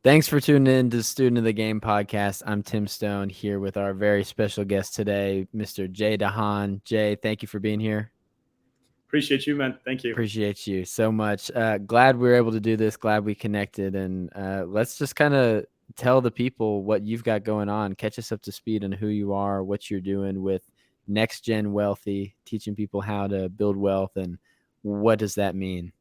Thanks for tuning in to Student of the Game podcast. I'm Tim Stone here with our very special guest today, Mr. Jay Dahan. Jay, thank you for being here. Appreciate you, man. Thank you. Appreciate you so much. Glad we were able to do this. Glad we connected. And let's just kind of tell the people what you've got going on. Catch us up to speed on who you are, what you're doing with NextGen Wealthy, teaching people how to build wealth, and what does that mean?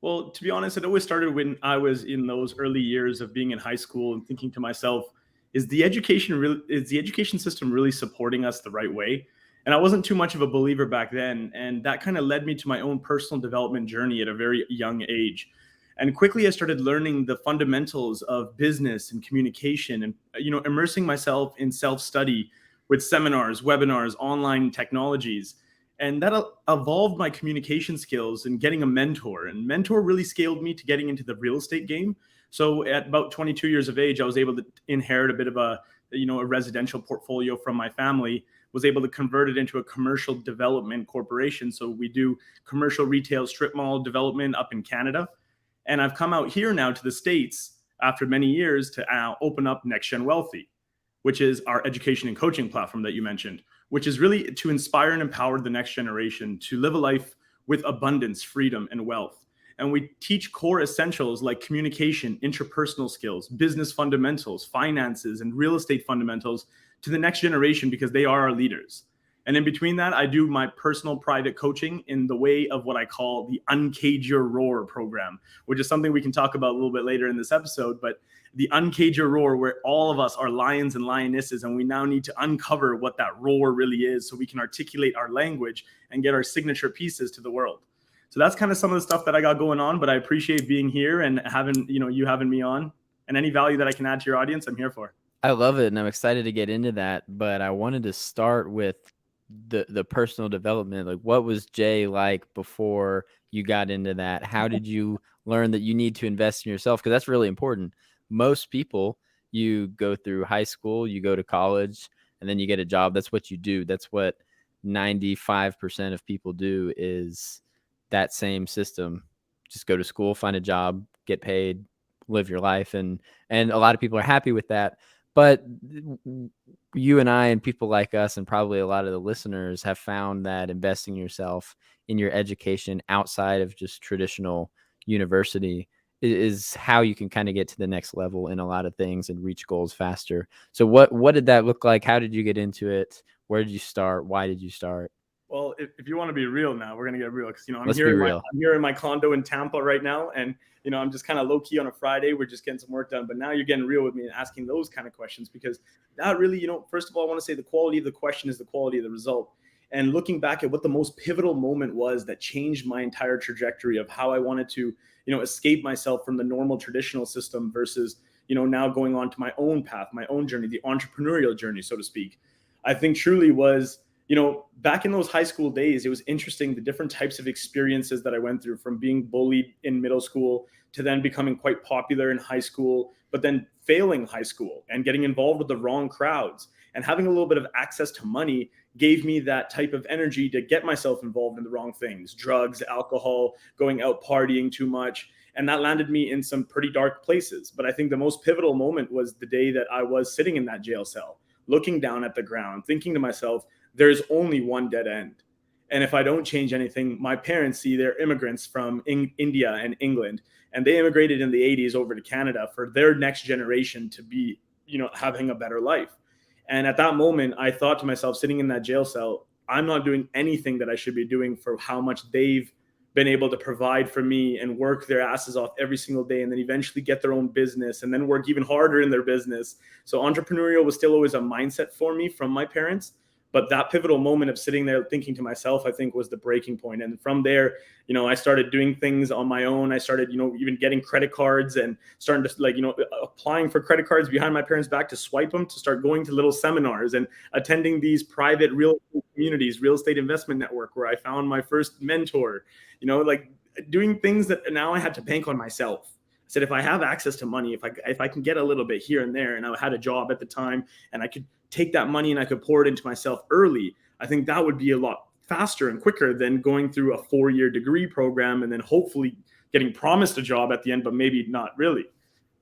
Well, to be honest, it always started when I was in those early years of being in high school and thinking to myself, is the education system really supporting us the right way? And I wasn't too much of a believer back then, and that kind of led me to my own personal development journey at a very young age. And quickly I started learning the fundamentals of business and communication and immersing myself in self-study with seminars, webinars, online technologies, and that evolved my communication skills and getting a mentor. And mentor really scaled me to getting into the real estate game. So at about 22 years of age, I was able to inherit a bit of a residential portfolio from my family, was able to convert it into a commercial development corporation. So we do commercial retail strip mall development up in Canada. And I've come out here now to the States after many years to open up NextGen Wealthy, which is our education and coaching platform that you mentioned, which is really to inspire and empower the next generation to live a life with abundance, freedom, and wealth. And we teach core essentials like communication, interpersonal skills, business fundamentals, finances, and real estate fundamentals to the next generation because they are our leaders. And in between that, I do my personal private coaching in the way of what I call the Uncage Your Roar program, which is something we can talk about a little bit later in this episode. But the Uncage Your Roar, where all of us are lions and lionesses, and we now need to uncover what that roar really is so we can articulate our language and get our signature pieces to the world. So that's kind of some of the stuff that I got going on, but I appreciate being here and you having me on, and any value that I can add to your audience, I'm here for. I love it, and I'm excited to get into that. But I wanted to start with the personal development. Like, what was Jay like before you got into that? How did you learn that you need to invest in yourself? Because that's really important. Most people, you go through high school, you go to college, and then you get a job. That's what you do. That's what 95% of people do, is that same system. Just go to school, find a job, get paid, live your life, and a lot of people are happy with that. But you and I and people like us and probably a lot of the listeners have found that investing yourself in your education outside of just traditional university is how you can kind of get to the next level in a lot of things and reach goals faster. So what did that look like? How did you get into it? Where did you start? Why did you start? Well, if you want to be real now, we're gonna get real because Let's be real. I'm here in my condo in Tampa right now, and I'm just kind of low key on a Friday. We're just getting some work done, but now you're getting real with me and asking those kind of questions because that really, first of all, I want to say the quality of the question is the quality of the result. And looking back at what the most pivotal moment was that changed my entire trajectory of how I wanted to, escape myself from the normal traditional system versus, now going on to my own path, my own journey, the entrepreneurial journey, so to speak. I think truly was back in those high school days, it was interesting the different types of experiences that I went through, from being bullied in middle school to then becoming quite popular in high school, but then failing high school and getting involved with the wrong crowds. And having a little bit of access to money gave me that type of energy to get myself involved in the wrong things, drugs, alcohol, going out partying too much. And that landed me in some pretty dark places. But I think the most pivotal moment was the day that I was sitting in that jail cell, looking down at the ground, thinking to myself, there's only one dead end. And if I don't change anything, my parents, see, they're immigrants from India and England, and they immigrated in the 80s over to Canada for their next generation to be, having a better life. And at that moment, I thought to myself, sitting in that jail cell, I'm not doing anything that I should be doing for how much they've been able to provide for me and work their asses off every single day, and then eventually get their own business and then work even harder in their business. So entrepreneurial was still always a mindset for me from my parents. But that pivotal moment of sitting there thinking to myself, I think, was the breaking point. And from there, I started doing things on my own. I started, even getting credit cards and starting to applying for credit cards behind my parents' back to swipe them, to start going to little seminars and attending these private real estate communities, real estate investment network, where I found my first mentor, doing things that now I had to bank on myself. I said, if I have access to money, if I can get a little bit here and there, and I had a job at the time, and I could take that money and I could pour it into myself early, I think that would be a lot faster and quicker than going through a 4-year degree program and then hopefully getting promised a job at the end, but maybe not really.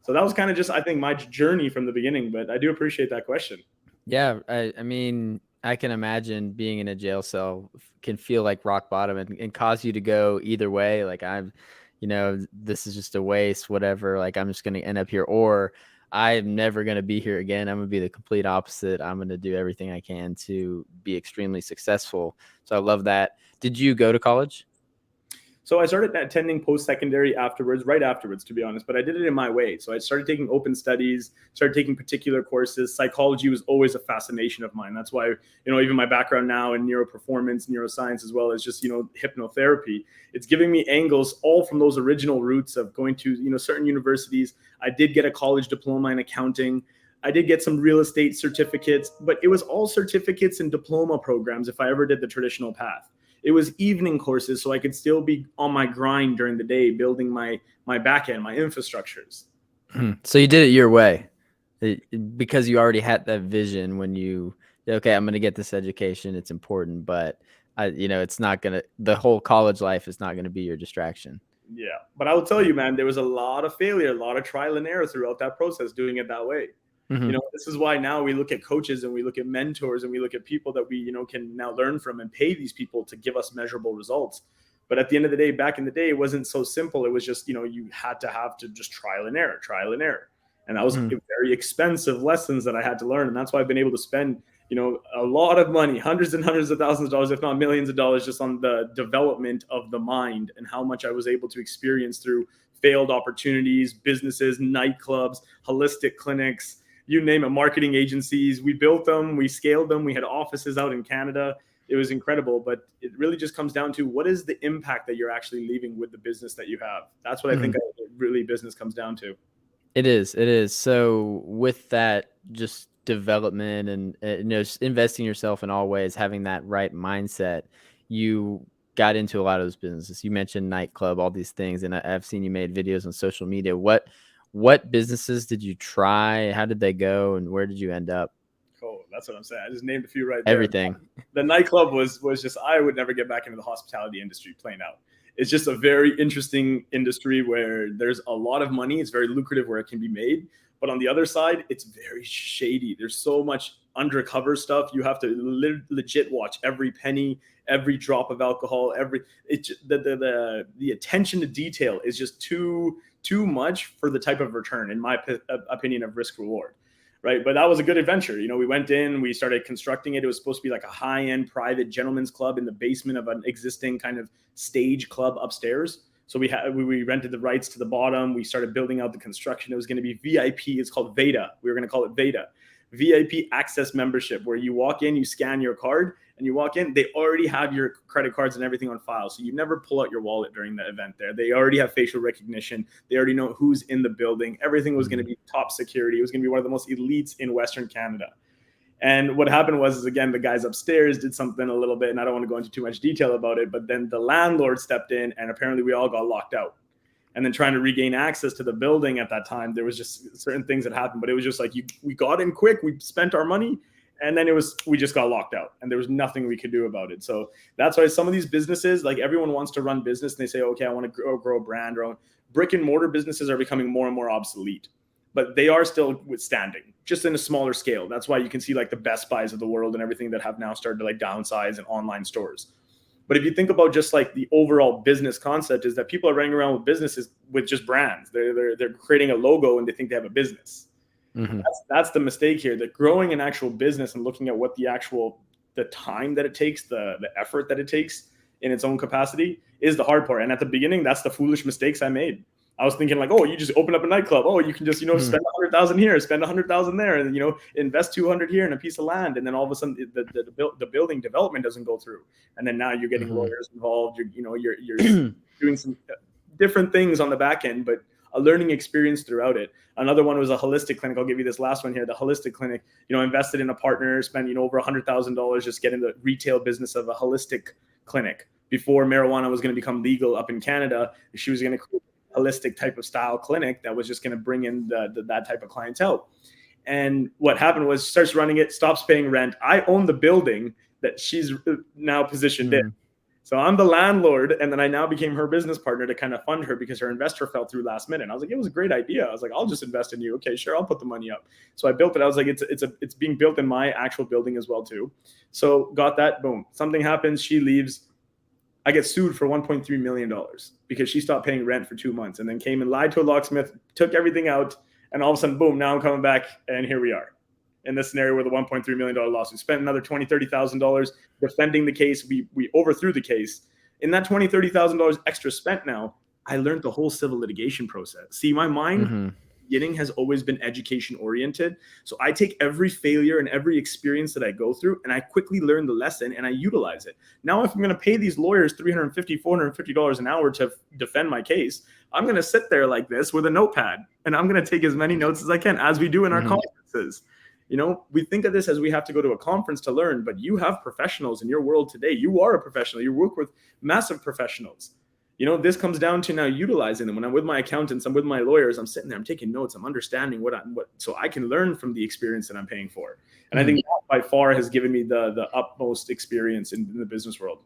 So that was kind of just, I think, my journey from the beginning, but I do appreciate that question. Yeah, I mean, I can imagine being in a jail cell can feel like rock bottom and cause you to go either way. Like this is just a waste, whatever. Like I'm just going to end up here, or I'm never going to be here again. I'm going to be the complete opposite. I'm going to do everything I can to be extremely successful. So I love that. Did you go to college? So I started attending post-secondary afterwards, right afterwards, to be honest, but I did it in my way. So I started taking open studies, started taking particular courses. Psychology was always a fascination of mine. That's why, even my background now in neuroperformance, neuroscience, as well as just, hypnotherapy, it's giving me angles all from those original roots of going to, certain universities. I did get a college diploma in accounting. I did get some real estate certificates, but it was all certificates and diploma programs if I ever did the traditional path. It was evening courses, so I could still be on my grind during the day, building my back end, my infrastructures. So you did it your way because you already had that vision when okay, I'm going to get this education. It's important, but it's not going to, the whole college life is not going to be your distraction. Yeah. But I will tell you, man, there was a lot of failure, a lot of trial and error throughout that process doing it that way. Mm-hmm. This is why now we look at coaches and we look at mentors and we look at people that we, can now learn from and pay these people to give us measurable results. But at the end of the day, back in the day, it wasn't so simple. It was just, you had to have to just trial and error. And that was very expensive lessons that I had to learn. And that's why I've been able to spend, a lot of money, hundreds and hundreds of thousands of dollars, if not millions of dollars, just on the development of the mind and how much I was able to experience through failed opportunities, businesses, nightclubs, holistic clinics, you name it, marketing agencies. We built them, we scaled them, we had offices out in Canada. It was incredible, but it really just comes down to what is the impact that you're actually leaving with the business that you have. That's what I think really business comes down to. It is. So with that, just development and just investing yourself in all ways, having that right mindset, you got into a lot of those businesses. You mentioned nightclub, all these things, and I've seen you made videos on social media. What businesses did you try? How did they go, and where did you end up? Cool. That's what I'm saying. I just named a few right there. Everything. The nightclub was just, I would never get back into the hospitality industry, plain out. It's just a very interesting industry where there's a lot of money. It's very lucrative where it can be made. But on the other side, it's very shady. There's so much undercover stuff. You have to legit watch every penny, every drop of alcohol, the attention to detail is just too much for the type of return, in my opinion, of risk reward. Right. But that was a good adventure. We went in, we started constructing it. It was supposed to be like a high-end private gentleman's club in the basement of an existing kind of stage club upstairs. So we rented the rights to the bottom. We started building out the construction. It was going to be VIP. It's called Veda. We were going to call it Veda. VIP access membership, where you walk in, you scan your card, and you walk in, they already have your credit cards and everything on file. So you never pull out your wallet during the event there. They already have facial recognition. They already know who's in the building. Everything was going to be top security. It was going to be one of the most elites in Western Canada. And what happened was, again, the guys upstairs did something a little bit, and I don't want to go into too much detail about it, but then the landlord stepped in, and apparently we all got locked out. And then trying to regain access to the building at that time, there was just certain things that happened, but it was just like, we got in quick, we spent our money, and then we just got locked out, and there was nothing we could do about it. So that's why some of these businesses, like everyone wants to run business, and they say, okay, I want to grow a brand. Or brick and mortar businesses are becoming more and more obsolete, but they are still withstanding, just in a smaller scale. That's why you can see like the Best Buys of the world and everything that have now started to like downsize and online stores. But if you think about just like the overall business concept, is that people are running around with businesses with just brands. They're creating a logo and they think they have a business. That's the mistake here. That growing an actual business and looking at what the time that it takes, the effort that it takes in its own capacity is the hard part. And at the beginning, that's the foolish mistakes I made. I was thinking like, oh, you just open up a nightclub. Oh, you can just, spend 100,000 here, spend 100,000 there, and, invest 200 here in a piece of land. And then all of a sudden the building development doesn't go through. And then now you're getting lawyers involved. You're doing some different things on the back end, but a learning experience throughout it. Another one was a holistic clinic. I'll give you this last one here. The holistic clinic, invested in a partner, spent, over $100,000 just getting the retail business of a holistic clinic. Before marijuana was going to become legal up in Canada, she was going to create holistic type of style clinic that was just going to bring in that type of clientele. And what happened was, starts running it, stops paying rent. I own the building that she's now positioned in. So I'm the landlord, and then I now became her business partner to kind of fund her because her investor fell through last minute. And I was like, it was a great idea. I was like, I'll just invest in you. Okay, sure, I'll put the money up. So I built it. I was like, it's being built in my actual building as well too. So got that. Boom. Something happens. She leaves. I get sued for $1.3 million because she stopped paying rent for 2 months and then came and lied to a locksmith, took everything out, and all of a sudden, boom, now I'm coming back, and here we are in this scenario where the $1.3 million lawsuit. Spent another $20,000, $30,000 defending the case. We overthrew the case. In that $20,000, $30,000 extra spent now, I learned the whole civil litigation process. See, my mind beginning has always been education oriented. So I take every failure and every experience that I go through and I quickly learn the lesson and I utilize it. Now, if I'm going to pay these lawyers $350, $450 an hour to defend my case, I'm going to sit there like this with a notepad and I'm going to take as many notes as I can, as we do in our conferences. You know, we think of this as we have to go to a conference to learn, but you have professionals in your world today. You are a professional. You work with massive professionals. You know, this comes down to now utilizing them. When I'm with my accountants, I'm with my lawyers, I'm sitting there, I'm taking notes, I'm understanding what so I can learn from the experience that I'm paying for. And I think that by far has given me the utmost experience in the business world.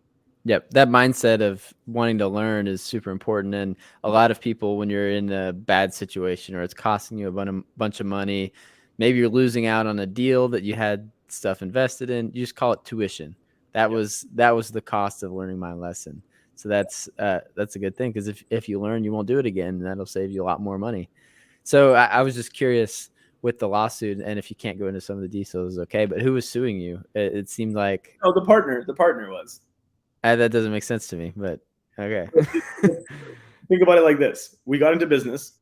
Yep. That mindset of wanting to learn is super important. And a lot of people, when you're in a bad situation or it's costing you a bunch of money, maybe you're losing out on a deal that you had stuff invested in, you just call it tuition. That was the cost of learning my lesson. So that's a good thing, because if you learn, you won't do it again, and that'll save you a lot more money. So I was just curious with the lawsuit, and if you can't go into some of the details, okay, but who was suing you? It seemed like the partner was. that doesn't make sense to me, but okay. Think about it like this. We got into business.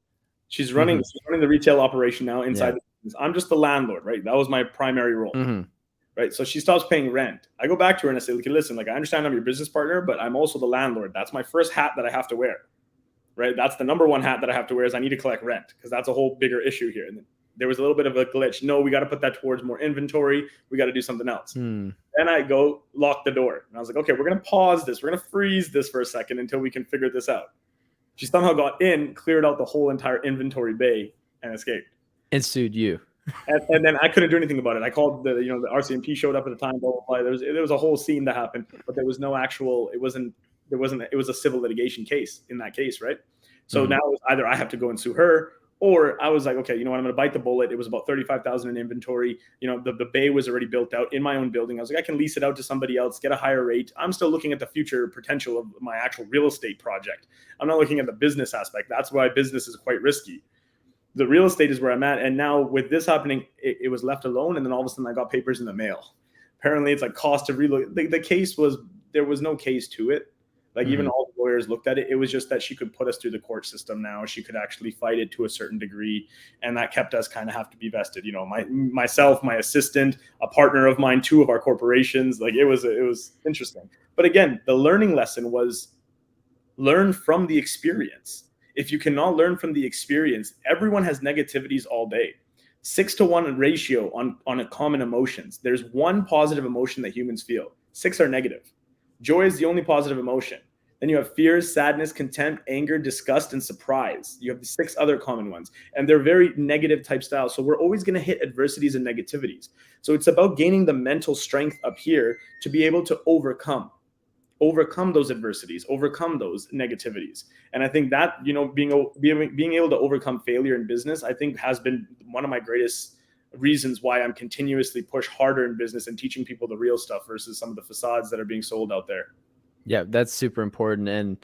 She's running the retail operation now inside the business. I'm just the landlord, right? That was my primary role. Right. So she stops paying rent. I go back to her and I say, okay, listen, like, I understand I'm your business partner, but I'm also the landlord. That's my first hat that I have to wear. Right. That's the number one hat that I have to wear, is I need to collect rent, because that's a whole bigger issue here. And there was a little bit of a glitch. No, we got to put that towards more inventory. We got to do something else. Then I go lock the door. And I was like, okay, we're going to pause this. We're going to freeze this for a second until we can figure this out. She somehow got in, cleared out the whole entire inventory bay, and escaped. And sued you. And then I couldn't do anything about it. I called the RCMP showed up at the time. Blah, blah, blah. There was a whole scene that happened, but there was no actual. It was a civil litigation case in that case, right? So now it was either I have to go and sue her, or I was like, okay, you know what, I'm going to bite the bullet. It was about 35,000 in inventory. You know, the bay was already built out in my own building. I was like, I can lease it out to somebody else, get a higher rate. I'm still looking at the future potential of my actual real estate project. I'm not looking at the business aspect. That's why business is quite risky. The real estate is where I'm at. And now with this happening, it was left alone. And then all of a sudden I got papers in the mail. Apparently it's like cost of relocate. The case was, there was no case to it. Like even all the lawyers looked at it. It was just that she could put us through the court system now. She could actually fight it to a certain degree. And that kept us kind of have to be vested. You know, myself, my assistant, a partner of mine, 2 of our corporations. Like it was interesting. But again, the learning lesson was learn from the experience. If you cannot learn from the experience, everyone has negativities all day. 6-to-1 ratio on a common emotions. There's one positive emotion that humans feel. 6 are negative. Joy is the only positive emotion. Then you have fear, sadness, contempt, anger, disgust, and surprise. You have the 6 other common ones, and they're very negative type styles. So we're always going to hit adversities and negativities. So it's about gaining the mental strength up here to be able to overcome those adversities, overcome those negativities. And I think that, you know, being able to overcome failure in business, I think has been one of my greatest reasons why I'm continuously push harder in business and teaching people the real stuff versus some of the facades that are being sold out there. Yeah, that's super important. And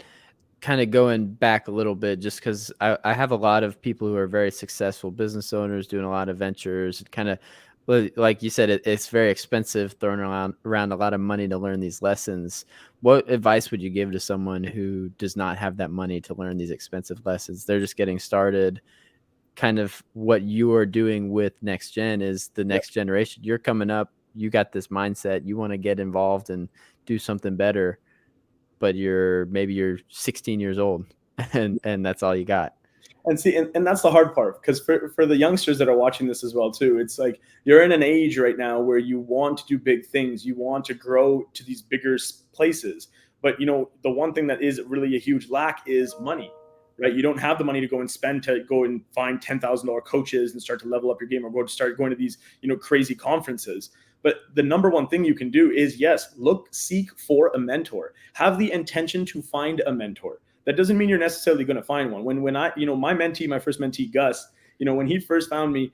kind of going back a little bit, just because I have a lot of people who are very successful business owners doing a lot of ventures, kind of like you said, it's very expensive, throwing around a lot of money to learn these lessons. What advice would you give to someone who does not have that money to learn these expensive lessons? They're just getting started. Kind of what you are doing with NextGen is the next generation. You're coming up, you got this mindset, you want to get involved and do something better, but you're 16 years old and that's all you got. And see, and that's the hard part, because for the youngsters that are watching this as well too, it's like you're in an age right now where you want to do big things, you want to grow to these bigger places, but you know, the one thing that is really a huge lack is money, right? You don't have the money to go and spend to go and find $10,000 coaches and start to level up your game, or start going to these, you know, crazy conferences. But the number one thing you can do is, yes, seek for a mentor. Have the intention to find a mentor. That doesn't mean you're necessarily going to find one. When I, my mentee, my first mentee, Gus, when he first found me,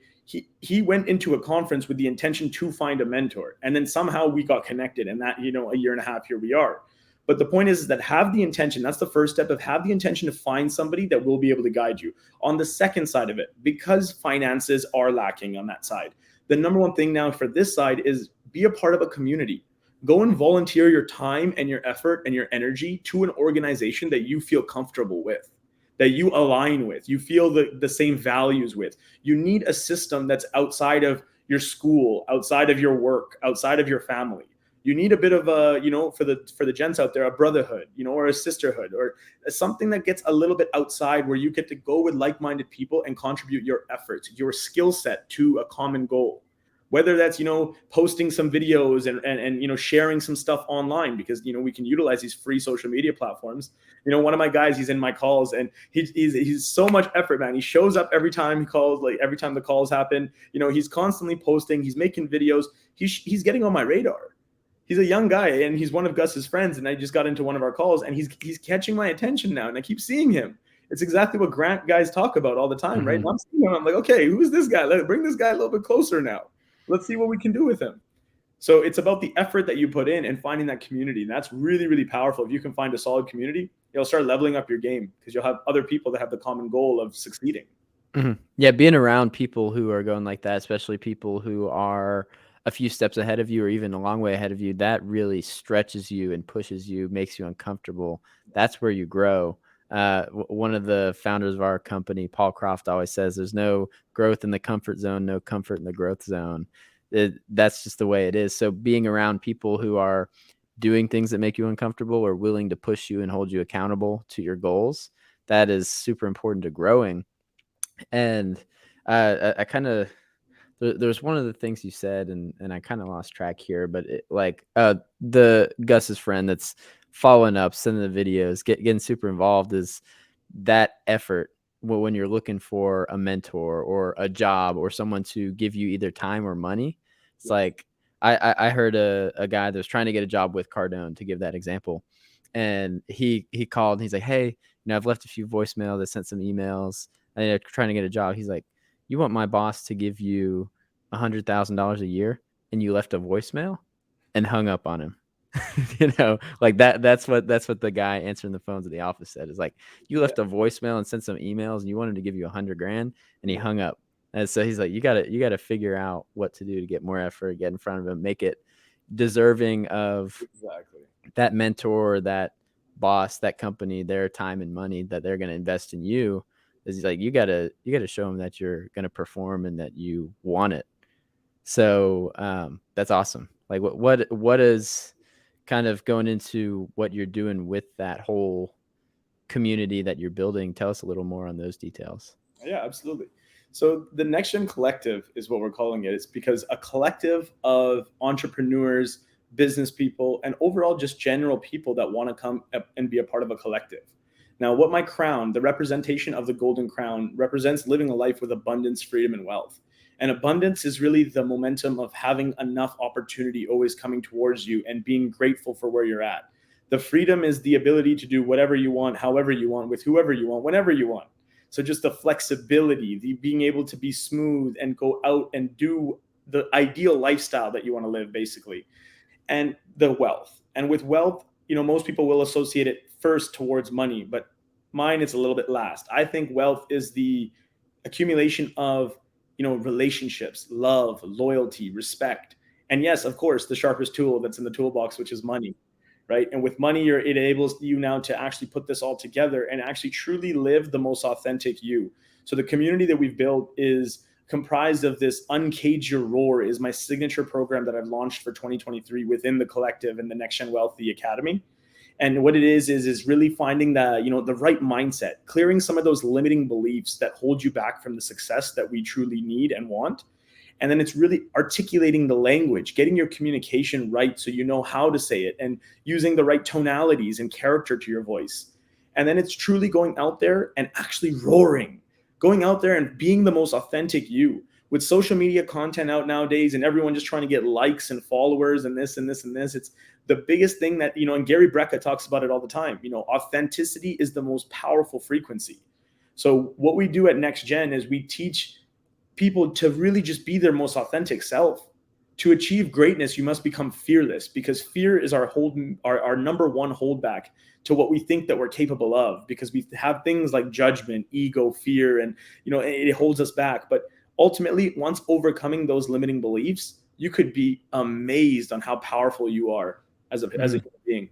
he went into a conference with the intention to find a mentor, and then somehow we got connected, and that, a year and a half, here we are. But the point is that have the intention. That's the first step, of have the intention to find somebody that will be able to guide you. On the second side of it, because finances are lacking on that side, the number one thing now for this side is be a part of a community. Go and volunteer your time and your effort and your energy to an organization that you feel comfortable with, that you align with, you feel the same values with. You need a system that's outside of your school, outside of your work, outside of your family. You need a bit of a, for the gents out there, a brotherhood, or a sisterhood, or something that gets a little bit outside, where you get to go with like-minded people and contribute your efforts, your skill set to a common goal. Whether that's, posting some videos and sharing some stuff online, because, we can utilize these free social media platforms. One of my guys, he's in my calls, and he's so much effort, man. He shows up every time he calls, like every time the calls happen. He's constantly posting, he's making videos, he's getting on my radar. He's a young guy, and he's one of Gus's friends, and I just got into one of our calls, and he's catching my attention now, and I keep seeing him. It's exactly what Grant guys talk about all the time, right? And I'm seeing him, I'm like, okay, who's this guy? Let's bring this guy a little bit closer now. Let's see what we can do with him. So it's about the effort that you put in and finding that community. And that's really, really powerful. If you can find a solid community, you'll start leveling up your game, because you'll have other people that have the common goal of succeeding. Mm-hmm. Yeah, being around people who are going like that, especially people who are a few steps ahead of you or even a long way ahead of you, that really stretches you and pushes you, makes you uncomfortable. That's where you grow. One of the founders of our company, Paul Croft, always says there's no growth in the comfort zone, no comfort in the growth zone. That's just the way it is. So being around people who are doing things that make you uncomfortable or willing to push you and hold you accountable to your goals, that is super important to growing. And I kind of, there's one of the things you said, and I kind of lost track here, but the Gus's friend that's following up, sending the videos, getting super involved, is that effort when you're looking for a mentor or a job or someone to give you either time or money. It's like I heard a guy that was trying to get a job with Cardone, to give that example, and he called and he's like, hey, I've left a few voicemails, I sent some emails, and they're trying to get a job. He's like, you want my boss to give you $100,000 a year, and you left a voicemail? And hung up on him. Like that's what the guy answering the phones at the office said. Is like, you left a voicemail and sent some emails, and you wanted to give you $100,000, and he hung up. And so he's like, you gotta figure out what to do to get more effort, get in front of him, make it deserving of that mentor, that boss, that company, their time and money that they're going to invest in you. Is like, you gotta show them that you're going to perform and that you want it. So that's awesome. Like what is kind of going into what you're doing with that whole community that you're building? Tell us a little more on those details. Yeah, absolutely. So the NextGen Collective is what we're calling it. It's because a collective of entrepreneurs, business people, and overall just general people that want to come and be a part of a collective. Now, what my crown, the representation of the golden crown, represents living a life with abundance, freedom, and wealth. And abundance is really the momentum of having enough opportunity always coming towards you and being grateful for where you're at. The freedom is the ability to do whatever you want, however you want, with whoever you want, whenever you want. So just the flexibility, the being able to be smooth and go out and do the ideal lifestyle that you want to live, basically. And the wealth. And with wealth, most people will associate it first towards money, but mine is a little bit last. I think wealth is the accumulation of, relationships, love, loyalty, respect. And yes, of course, the sharpest tool that's in the toolbox, which is money. Right. And with money, it enables you now to actually put this all together and actually truly live the most authentic you. So the community that we've built is comprised of this Uncage Your Roar, is my signature program that I've launched for 2023 within the collective and the NextGen Wealthy Academy. And what it is really finding the right mindset, clearing some of those limiting beliefs that hold you back from the success that we truly need and want. And then it's really articulating the language, getting your communication right so you know how to say it, and using the right tonalities and character to your voice. And then it's truly going out there and actually roaring, going out there and being the most authentic you. with social media content out nowadays and everyone just trying to get likes and followers and this and this and this, it's the biggest thing that, and Gary Brecka talks about it all the time. Authenticity is the most powerful frequency. So what we do at NextGen is we teach people to really just be their most authentic self. To achieve greatness, you must become fearless, because fear is our number one holdback to what we think that we're capable of, because we have things like judgment, ego, fear, and it holds us back. But ultimately, once overcoming those limiting beliefs, you could be amazed on how powerful you are as a human being.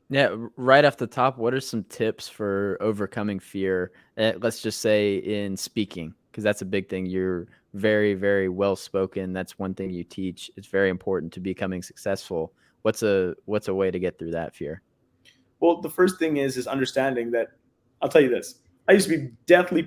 Yeah, right off the top, what are some tips for overcoming fear? Let's just say in speaking, because that's a big thing. You're very, very well spoken. That's one thing you teach. It's very important to becoming successful. What's a way to get through that fear? Well, the first thing is understanding that. I'll tell you this. I used to be deathly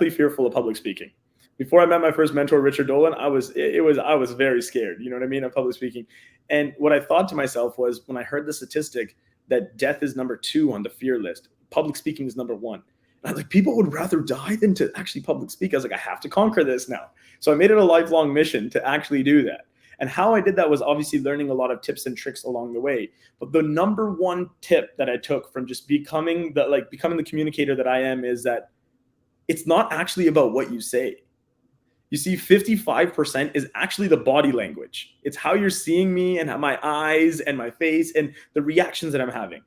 fearful of public speaking. Before I met my first mentor, Richard Dolan, I was very scared. You know what I mean, of public speaking. And what I thought to myself was, when I heard the statistic that death is number 2 on the fear list, public speaking is number 1. And I was like, people would rather die than to actually public speak. I was like, I have to conquer this now. So I made it a lifelong mission to actually do that. And how I did that was obviously learning a lot of tips and tricks along the way. But the number one tip that I took from just becoming the communicator that I am is that it's not actually about what you say. You see, 55% is actually the body language. It's how you're seeing me and my eyes and my face and the reactions that I'm having.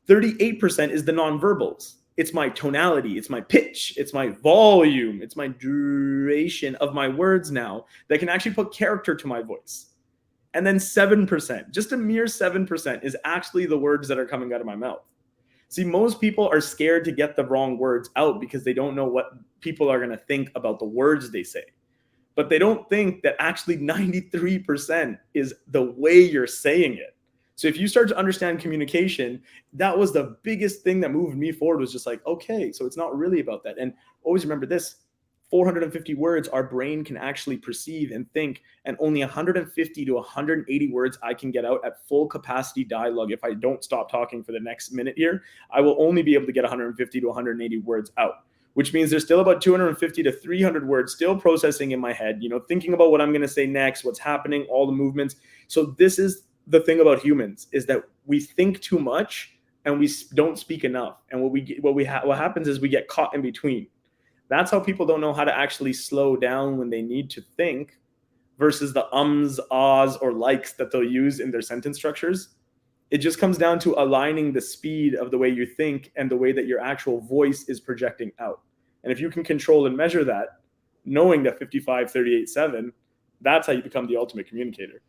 38% is the nonverbals. It's my tonality, it's my pitch, it's my volume, it's my duration of my words now that can actually put character to my voice. And then 7%, just a mere 7%, is actually the words that are coming out of my mouth. See, most people are scared to get the wrong words out because they don't know what people are going to think about the words they say. But they don't think that actually 93% is the way you're saying it. So if you start to understand communication, that was the biggest thing that moved me forward, was just like, okay, so it's not really about that. And always remember this: 450 words our brain can actually perceive and think, and only 150 to 180 words I can get out at full capacity dialogue. If I don't stop talking for the next minute here, I will only be able to get 150 to 180 words out, which means there's still about 250 to 300 words still processing in my head, thinking about what I'm going to say next, what's happening, all the movements. So this is the thing about humans, is that we think too much and we don't speak enough. And what happens is we get caught in between. That's how people don't know how to actually slow down when they need to think, versus the ums, ahs, or likes that they'll use in their sentence structures. It just comes down to aligning the speed of the way you think and the way that your actual voice is projecting out. And if you can control and measure that, knowing that 55, 38, 7, that's how you become the ultimate communicator.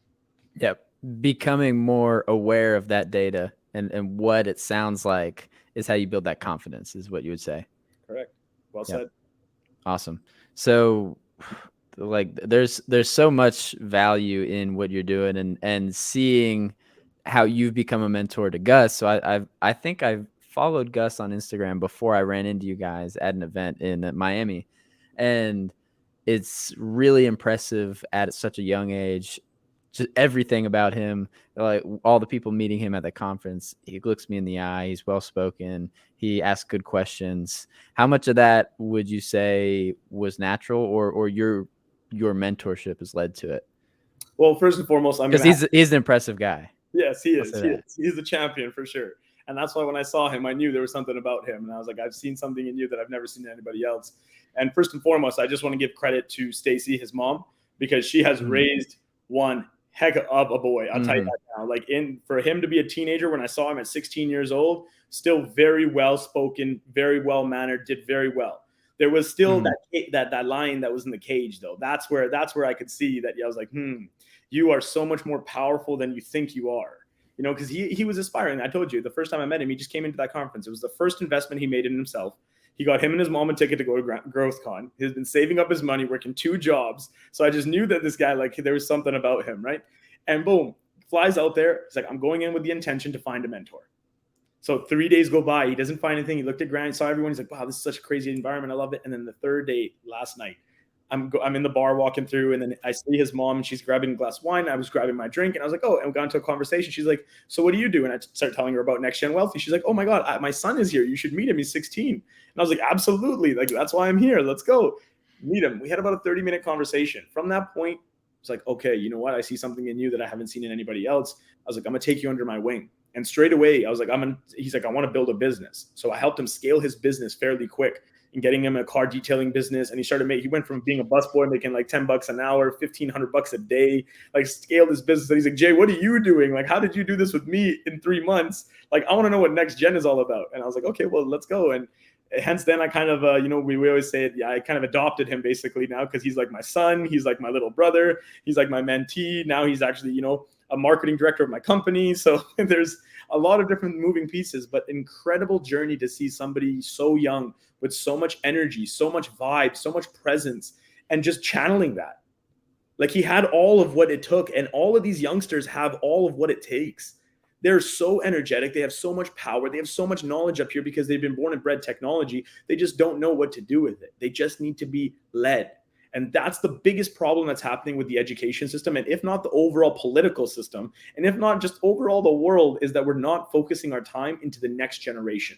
Yep. Becoming more aware of that data and what it sounds like is how you build that confidence, is what you would say. Correct. Well said. Awesome. So there's so much value in what you're doing, and seeing how you've become a mentor to Gus. So I think I've followed Gus on Instagram before I ran into you guys at an event in Miami, and it's really impressive at such a young age. Just everything about him, like all the people meeting him at the conference, he looks me in the eye. He's well-spoken. He asks good questions. How much of that would you say was natural, or your mentorship has led to it? Well, first and foremost, because he's an impressive guy. Yes, he is. He's a champion for sure. And that's why when I saw him, I knew there was something about him. And I was like, I've seen something in you that I've never seen in anybody else. And first and foremost, I just want to give credit to Stacy, his mom, because she has raised one heck of a boy. I'll tell you that now. For him to be a teenager, when I saw him at 16 years old, still very well spoken, very well mannered, did very well. There was still that lion that was in the cage, though. That's where I could see that. I was like, you are so much more powerful than you think you are. Because he was aspiring. I told you, the first time I met him, he just came into that conference. It was the first investment he made in himself. He got him and his mom a ticket to go to GrowthCon. He's been saving up his money, working 2 jobs. So I just knew that this guy, there was something about him, right? And boom, flies out there. He's like, I'm going in with the intention to find a mentor. So 3 days go by. He doesn't find anything. He looked at Grant, saw everyone. He's like, wow, this is such a crazy environment. I love it. And then the third day, last night, I'm in the bar walking through, and then I see his mom, and she's grabbing a glass of wine. I was grabbing my drink, and I was like, oh, and we got into a conversation. She's like, so what do you do? And I start telling her about NextGen Wealthy. She's like, oh my God, my son is here. You should meet him. He's 16. And I was like, absolutely. That's why I'm here. Let's go. meet him. We had about a 30-minute conversation. From that point, it's like, okay, you know what? I see something in you that I haven't seen in anybody else. I was like, I'm gonna take you under my wing. And straight away, I was like, he's like, I want to build a business. So I helped him scale his business fairly quick and getting him a car detailing business. And he went from being a busboy making like $10 an hour, $1,500 a day, like scaled his business. And he's like, Jay, what are you doing? Like, how did you do this with me in 3 months? Like, I want to know what NextGen is all about. And I was like, okay, well, let's go. And hence then I kind of, we always say it, yeah, I kind of adopted him basically now because he's like my son. He's like my little brother. He's like my mentee. Now he's actually, a marketing director of my company. So there's a lot of different moving pieces, but incredible journey to see somebody so young with so much energy, so much vibe, so much presence, and just channeling that. Like he had all of what it took, and all of these youngsters have all of what it takes. They're so energetic. They have so much power. They have so much knowledge up here because they've been born and bred technology. They just don't know what to do with it. They just need to be led. And that's the biggest problem that's happening with the education system. And if not the overall political system, and if not just overall the world, is that we're not focusing our time into the next generation.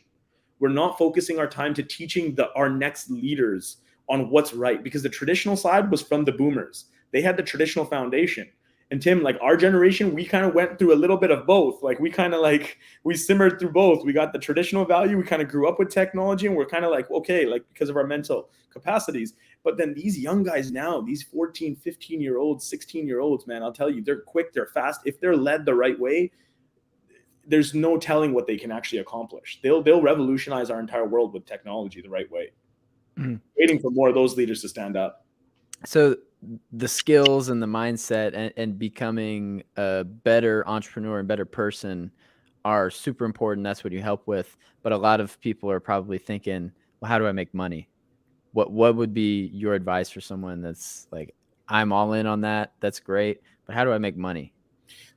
We're not focusing our time to teaching our next leaders on what's right, because the traditional side was from the boomers. They had the traditional foundation. And Tim, like our generation, we kind of went through a little bit of both. Like we simmered through both. We got the traditional value. We kind of grew up with technology, and we're kind of like, okay, like because of our mental capacities. But then these young guys now, these 14, 15-year-olds, 16-year-olds, man, I'll tell you, they're quick, they're fast. If they're led the right way, there's no telling what they can actually accomplish. They'll revolutionize our entire world with technology the right way. Mm-hmm. Waiting for more of those leaders to stand up. So the skills and the mindset and becoming a better entrepreneur and better person are super important. That's what you help with. But a lot of people are probably thinking, well, how do I make money? What would be your advice for someone that's like, I'm all in on that. That's great. But how do I make money?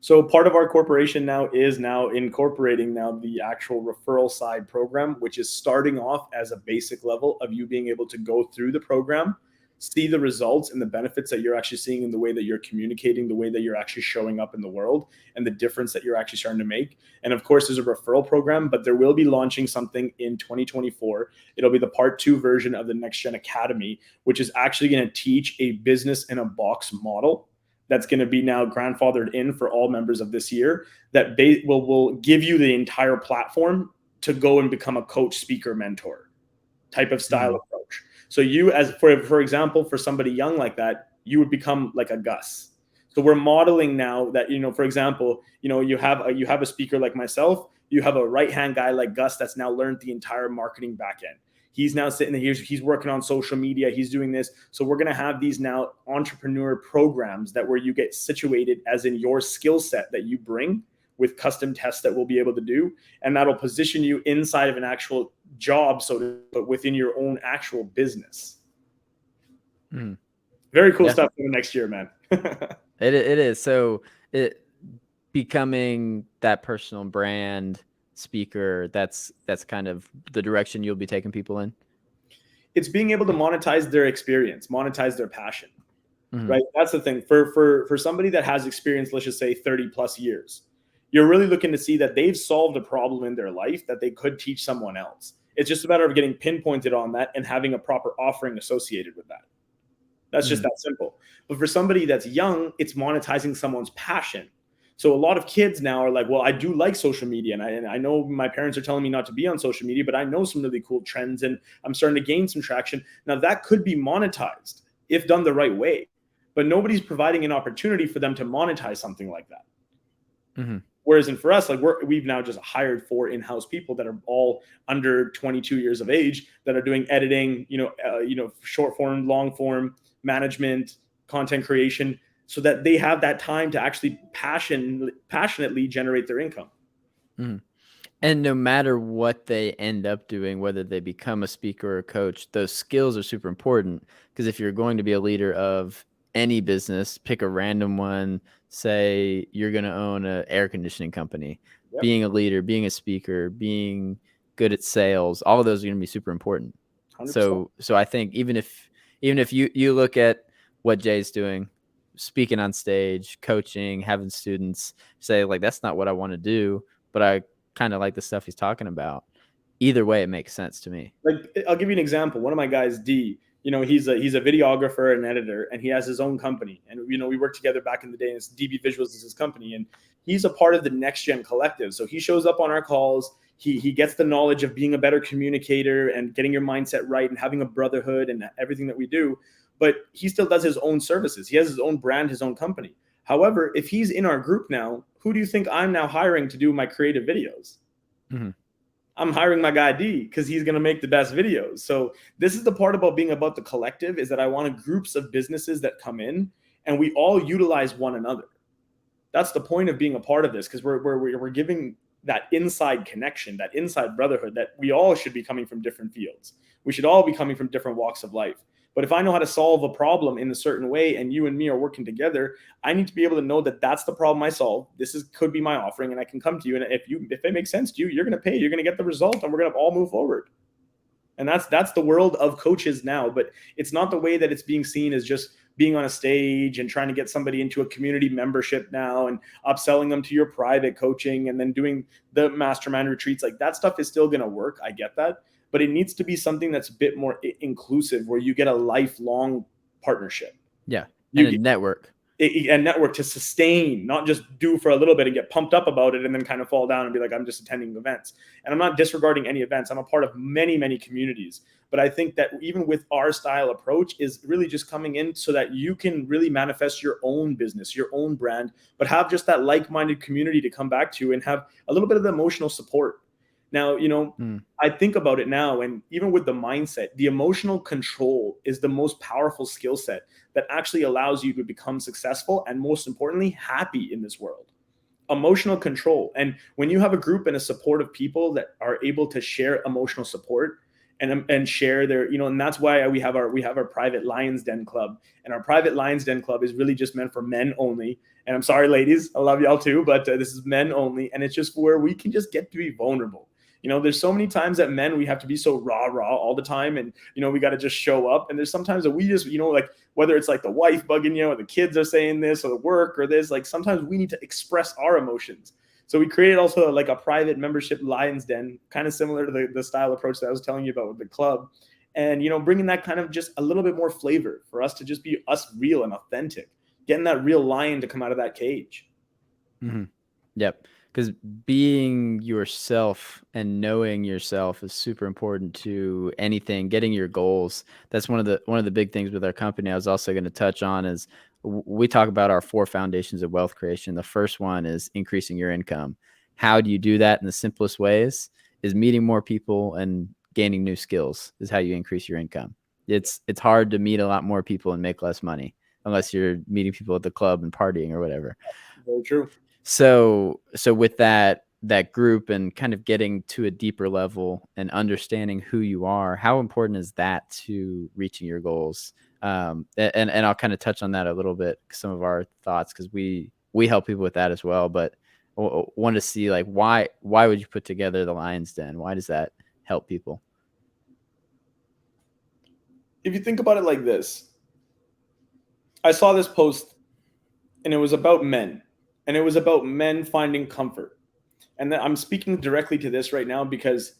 So part of our corporation now is incorporating the actual referral side program, which is starting off as a basic level of you being able to go through the program, see the results and the benefits that you're actually seeing in the way that you're communicating, the way that you're actually showing up in the world, and the difference that you're actually starting to make. And of course, there's a referral program, but there will be launching something in 2024. It'll be the part 2 version of the NextGen Academy, which is actually going to teach a business in a box model that's going to be now grandfathered in for all members of this year that will give you the entire platform to go and become a coach, speaker, mentor type of style approach. So you, as for example, for somebody young like that, you would become like a Gus. So we're modeling now that, for example, you have a speaker like myself, you have a right-hand guy like Gus that's now learned the entire marketing back end. He's now sitting there, he's working on social media, he's doing this. So we're going to have these now entrepreneur programs that where you get situated as in your skill set that you bring with custom tests that we'll be able to do. And that'll position you inside of an actual job, but within your own actual business. Very cool stuff for the next year, man. It is. So becoming that personal brand speaker, that's kind of the direction you'll be taking people in. It's being able to monetize their experience, monetize their passion, right? That's the thing. For somebody that has experience, let's just say 30 plus years, you're really looking to see that they've solved a problem in their life that they could teach someone else. It's just a matter of getting pinpointed on that and having a proper offering associated with that. That's just that simple. But for somebody that's young, it's monetizing someone's passion. So a lot of kids now are like, well, I do like social media. And I know my parents are telling me not to be on social media, but I know some really cool trends and I'm starting to gain some traction. Now that could be monetized if done the right way, but nobody's providing an opportunity for them to monetize something like that. Whereas for us, like we've now just hired 4 in-house people that are all under 22 years of age that are doing editing, short form, long form, management, content creation, so that they have that time to actually passionately generate their income. And no matter what they end up doing, whether they become a speaker or a coach, those skills are super important, because if you're going to be a leader of any business, pick a random one, say you're going to own an air conditioning company, being a leader, being a speaker, being good at sales, all of those are going to be super important. 100%. So I think even if you look at what Jay's doing, speaking on stage, coaching, having students, say like, that's not what I want to do, but I kind of like the stuff he's talking about. Either way, it makes sense to me. Like, I'll give you an example. One of my guys, D, He's a videographer and editor, and he has his own company. And we worked together back in the day, and it's DB Visuals is his company, and he's a part of the NextGen Collective. So he shows up on our calls. He gets the knowledge of being a better communicator and getting your mindset right and having a brotherhood and everything that we do. But he still does his own services. He has his own brand, his own company. However, if he's in our group now, who do you think I'm now hiring to do my creative videos? Mm-hmm. I'm hiring my guy D because he's going to make the best videos. So this is the part about being about the collective, is that I wanted groups of businesses that come in and we all utilize one another. That's the point of being a part of this, because we're giving that inside connection, that inside brotherhood, that we all should be coming from different fields. We should all be coming from different walks of life. But if I know how to solve a problem in a certain way and you and me are working together, I need to be able to know that that's the problem I solve. Could be my offering, and I can come to you. And if it makes sense to you, you're going to pay, you're going to get the result, and we're going to all move forward. And that's the world of coaches now. But it's not the way that it's being seen as just being on a stage and trying to get somebody into a community membership now and upselling them to your private coaching and then doing the mastermind retreats. Like, that stuff is still going to work. I get that. But it needs to be something that's a bit more inclusive, where you get a lifelong partnership. Yeah. And a network. A network to sustain, not just do for a little bit and get pumped up about it and then kind of fall down and be like, I'm just attending events. And I'm not disregarding any events. I'm a part of many, many communities. But I think that even with our style approach is really just coming in so that you can really manifest your own business, your own brand, but have just that like-minded community to come back to and have a little bit of the emotional support. Now, I think about it now, and even with the mindset, the emotional control is the most powerful skill set that actually allows you to become successful and, most importantly, happy in this world. Emotional control. And when you have a group and a support of people that are able to share emotional support and share their, and that's why we have our private Lions Den Club. And our private Lions Den Club is really just meant for men only. And I'm sorry, ladies, I love y'all too, but this is men only. And it's just where we can just get to be vulnerable. There's so many times that men, we have to be so raw all the time. And, we got to just show up. And there's sometimes that we just, like, whether it's like the wife bugging you or the kids are saying this or the work or this, like, sometimes we need to express our emotions. So we created also like a private membership Lions Den, kind of similar to the style approach that I was telling you about with the club. And, bringing that kind of just a little bit more flavor for us to just be us, real and authentic, getting that real lion to come out of that cage. Mm-hmm. Yep. Because being yourself and knowing yourself is super important to anything. Getting your goals. That's one of the big things with our company. I was also going to touch on is we talk about our 4 foundations of wealth creation. The first one is increasing your income. How do you do that in the simplest ways? Is meeting more people and gaining new skills is how you increase your income. It's hard to meet a lot more people and make less money unless you're meeting people at the club and partying or whatever. Very true. So with that group and kind of getting to a deeper level and understanding who you are, how important is that to reaching your goals? And I'll kind of touch on that a little bit, some of our thoughts, because we help people with that as well. But want to see, like, why would you put together the Lions Den? Why does that help people? If you think about it like this, I saw this post and it was about men. And it was about men finding comfort. And I'm speaking directly to this right now because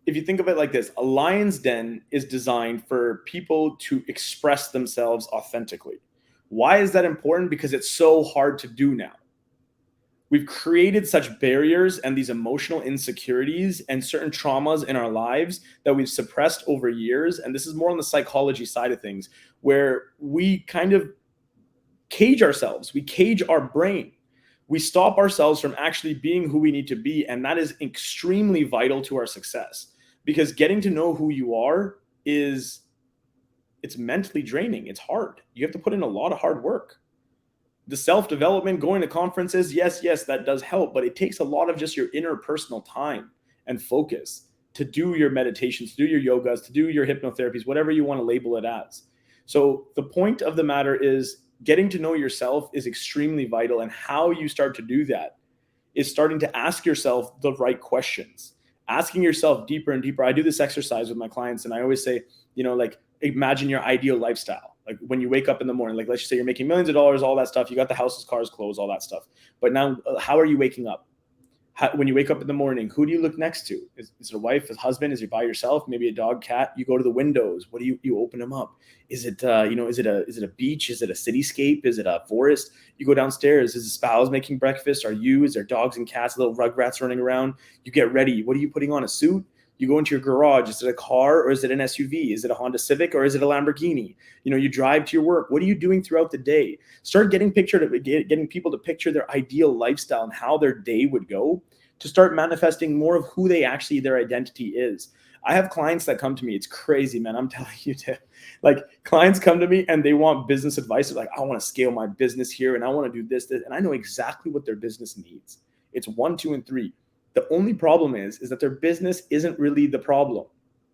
if you think of it like this, a Lion's Den is designed for people to express themselves authentically. Why is that important? Because it's so hard to do now. We've created such barriers and these emotional insecurities and certain traumas in our lives that we've suppressed over years. And this is more on the psychology side of things, where we kind of cage ourselves. We cage our brain. We stop ourselves from actually being who we need to be. And that is extremely vital to our success, because getting to know who you are it's mentally draining. It's hard. You have to put in a lot of hard work. The self-development, going to conferences, yes, that does help, but it takes a lot of just your interpersonal time and focus to do your meditations, to do your yogas, to do your hypnotherapies, whatever you want to label it as. So the point of the matter is, getting to know yourself is extremely vital. And how you start to do that is starting to ask yourself the right questions, asking yourself deeper and deeper. I do this exercise with my clients, and I always say, like, imagine your ideal lifestyle. Like, when you wake up in the morning, like, let's just say you're making millions of dollars, all that stuff. You got the houses, cars, clothes, all that stuff. But now, how are you waking up? When you wake up in the morning, who do you look next to? Is it a wife, a husband? Is it by yourself? Maybe a dog, cat? You go to the windows. What do you open them up? Is it is it a beach? Is it a cityscape? Is it a forest? You go downstairs. Is the spouse making breakfast? Is there dogs and cats, little rugrats running around? You get ready. What are you putting on? A suit? You go into your garage. Is it a car or is it an SUV? Is it a Honda Civic or is it a Lamborghini? You drive to your work. What are you doing throughout the day? Start getting people to picture their ideal lifestyle and how their day would go, to start manifesting more of who their identity is. I have clients that come to me. It's crazy, man. I'm telling you, like, clients come to me and they want business advice. They're like, I want to scale my business here and I want to do this. And I know exactly what their business needs. It's 1, 2, and 3. The only problem is that their business isn't really the problem.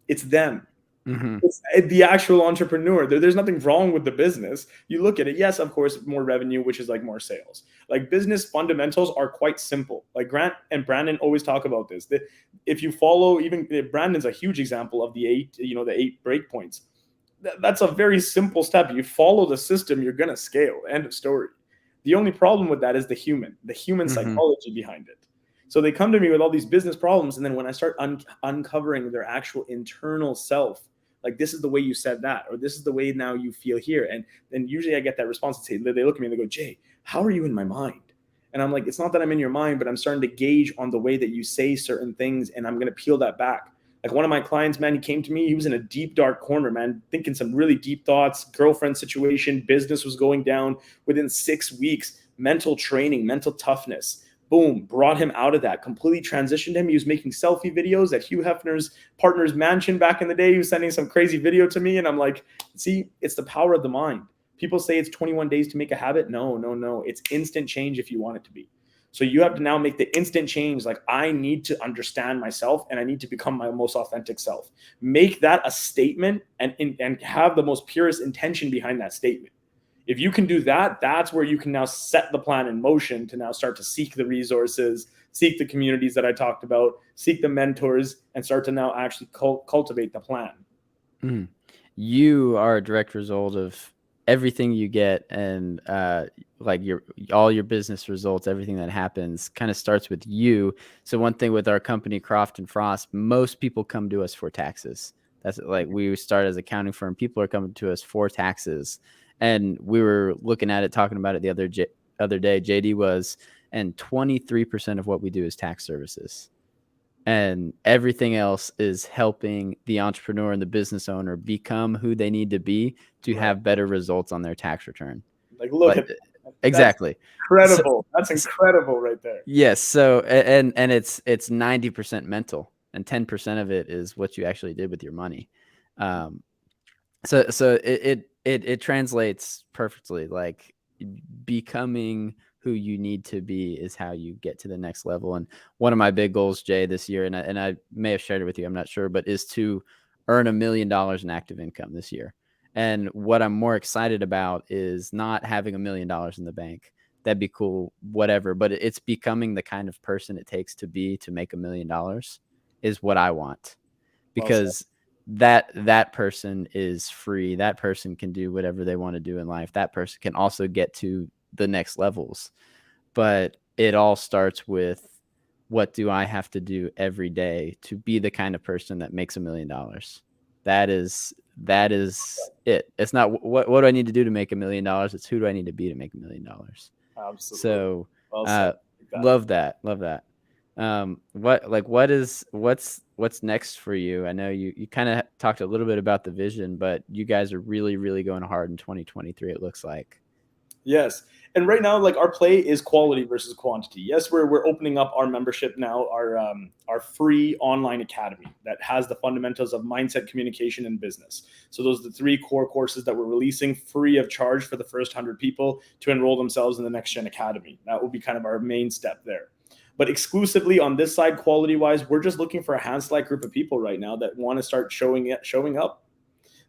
It's them. Mm-hmm. It's the actual entrepreneur. There's nothing wrong with the business. You look at it, yes, of course, more revenue, which is like more sales. Like, business fundamentals are quite simple. Like, Grant and Brandon always talk about this. That if you follow, even Brandon's a huge example of the 8 break points. That's a very simple step. You follow the system, you're gonna scale. End of story. The only problem with that is the human Mm-hmm. psychology behind it. So they come to me with all these business problems, and then when I start uncovering their actual internal self, like, this is the way you said that, or this is the way now you feel here, and then usually I get that response and say, they look at me and they go, Jay, how are you in my mind? And I'm like, it's not that I'm in your mind, but I'm starting to gauge on the way that you say certain things, and I'm going to peel that back. Like, one of my clients, man, he came to me, he was in a deep, dark corner, man, thinking some really deep thoughts, girlfriend situation, business was going down. Within 6 weeks, mental training, mental toughness, boom, brought him out of that, completely transitioned him. He was making selfie videos at Hugh Hefner's partner's mansion back in the day. He was sending some crazy video to me, and I'm like, see, it's the power of the mind. People say it's 21 days to make a habit. No. It's instant change if you want it to be. So you have to now make the instant change. Like, I need to understand myself and I need to become my most authentic self. Make that a statement and have the most purest intention behind that statement. If you can do that, that's where you can now set the plan in motion to now start to seek the resources, seek the communities that I talked about, seek the mentors, and start to now actually cultivate the plan. Mm. You are a direct result of everything you get, and like all your business results, everything that happens kind of starts with you. So one thing with our company, Croft and Frost, most people come to us for taxes. That's like, we start as an accounting firm. People are coming to us for taxes, and we were looking at it, talking about it the other day. JD was, and 23% of what we do is tax services. And everything else is helping the entrepreneur and the business owner become who they need to be to have better results on their tax return. Like, look at that. That's Exactly. incredible. That's incredible right there. Yes. So, and it's 90% mental, and 10% of it is what you actually did with your money. So it translates perfectly. Like, becoming who you need to be is how you get to the next level. And one of my big goals, Jay, this year, and I may have shared it with you, I'm not sure, but is to earn $1 million in active income this year. And what I'm more excited about is not having $1 million in the bank. That'd be cool, whatever. But it's becoming the kind of person it takes to make $1 million is what I want, because that person is free. That person can do whatever they want to do in life. That person can also get to the next levels. But it all starts with, what do I have to do every day to be the kind of person that makes $1 million? That is it. It's not what do I need to do to make $1 million? It's who do I need to be to make $1 million? Absolutely. So Well said. love that. What's next for you? I know you kind of talked a little bit about the vision, but you guys are really, really going hard in 2023, it looks like. Yes. And right now, like, our play is quality versus quantity. Yes, we're opening up our membership now, our free online academy that has the fundamentals of mindset, communication, and business. So those are the 3 core courses that we're releasing free of charge for the first 100 people to enroll themselves in the NextGen Academy. That will be kind of our main step there. But exclusively on this side, quality wise, we're just looking for a hand-select group of people right now that want to start showing up.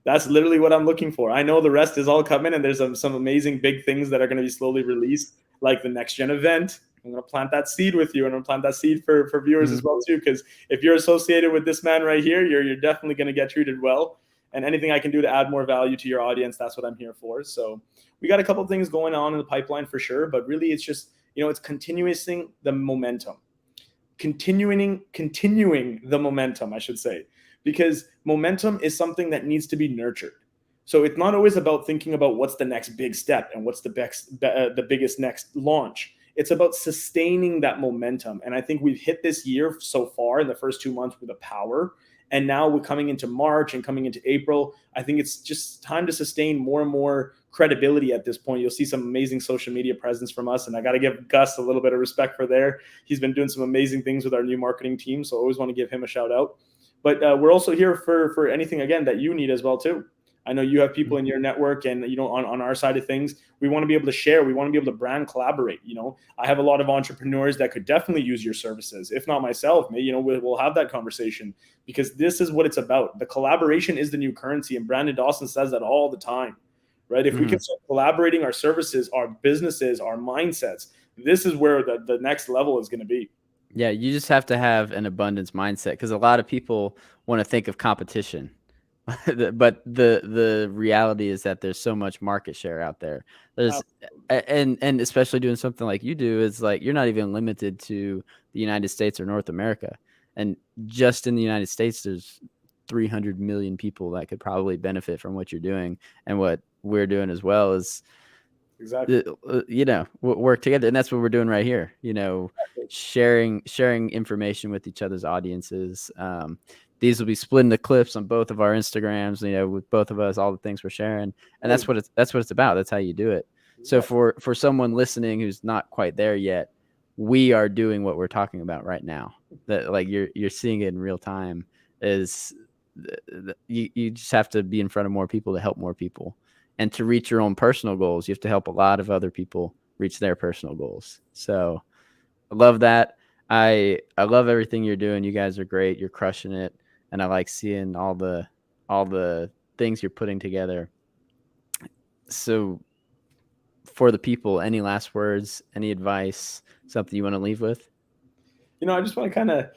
That's literally what I'm looking for. I know the rest is all coming, and there's some amazing big things that are going to be slowly released, like the NextGen event. I'm going to plant that seed with you, and I'm going to plant that seed for viewers as well too, because if you're associated with this man right here, you're definitely going to get treated well. And anything I can do to add more value to your audience, that's what I'm here for. So we got a couple of things going on in the pipeline for sure, but really it's just, it's continuing the momentum. continuing the momentum, I should say, because momentum is something that needs to be nurtured. So it's not always about thinking about what's the next big step and what's the biggest next launch. It's about sustaining that momentum. And I think we've hit this year so far in the first 2 months with a power. And now we're coming into March and coming into April. I think it's just time to sustain more and more credibility at this point. You'll see some amazing social media presence from us. And I got to give Gus a little bit of respect for there. He's been doing some amazing things with our new marketing team. So I always want to give him a shout out. But we're also here for anything, again, that you need as well, too. I know you have people in your network, and on our side of things, we want to be able to share. We want to be able to brand collaborate. I have a lot of entrepreneurs that could definitely use your services. If not myself, maybe we'll have that conversation, because this is what it's about. The collaboration is the new currency, and Brandon Dawson says that all the time, right? If we can start collaborating our services, our businesses, our mindsets, this is where the next level is going to be. Yeah, you just have to have an abundance mindset, because a lot of people want to think of competition. But the reality is that there's so much market share out there. There's and especially doing something like you do, is like you're not even limited to the United States or North America. And just in the United States, there's 300 million people that could probably benefit from what you're doing, and what we're doing as well is Exactly. Work together. And that's what we're doing right here, sharing information with each other's audiences. These will be splitting the clips on both of our Instagrams, with both of us, all the things we're sharing. And that's what it's about. That's how you do it. So for someone listening who's not quite there yet, we are doing what we're talking about right now. That, like, you're seeing it in real time. Is you just have to be in front of more people to help more people. And to reach your own personal goals, you have to help a lot of other people reach their personal goals. So I love that. I love everything you're doing. You guys are great. You're crushing it. And I like seeing all the things you're putting together. So for the people, any last words, any advice, something you want to leave with? I just want to kind of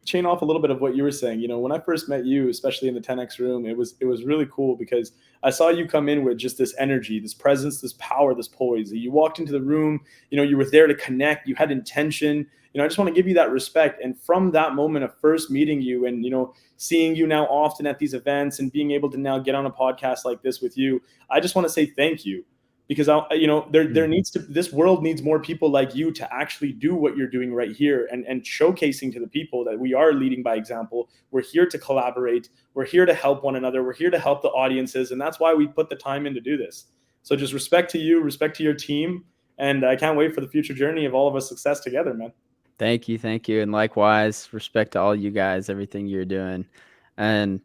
chain off a little bit of what you were saying. When I first met you, especially in the 10X room, it was really cool, because I saw you come in with just this energy, this presence, this power, this poise. You walked into the room, you were there to connect, you had intention. I just want to give you that respect. And from that moment of first meeting you, and seeing you now often at these events, and being able to now get on a podcast like this with you, I just want to say thank you. Because this world needs more people like you to actually do what you're doing right here, and showcasing to the people that we are leading by example. We're here to collaborate. We're here to help one another. We're here to help the audiences. And that's why we put the time in to do this. So just respect to you, respect to your team. And I can't wait for the future journey of all of us success together, man. Thank you. And likewise, respect to all you guys, everything you're doing. And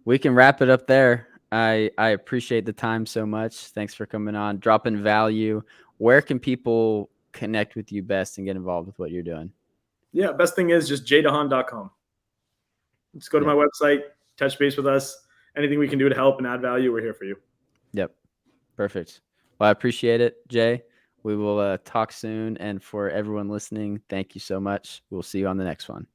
we can wrap it up there. I appreciate the time so much. Thanks for coming on, dropping value. Where can people connect with you best and get involved with what you're doing? Yeah, best thing is just jdahan.com. Just go to my website, touch base with us. Anything we can do to help and add value, we're here for you. Yep. Perfect. Well, I appreciate it, Jay. We will talk soon. And for everyone listening, thank you so much. We'll see you on the next one.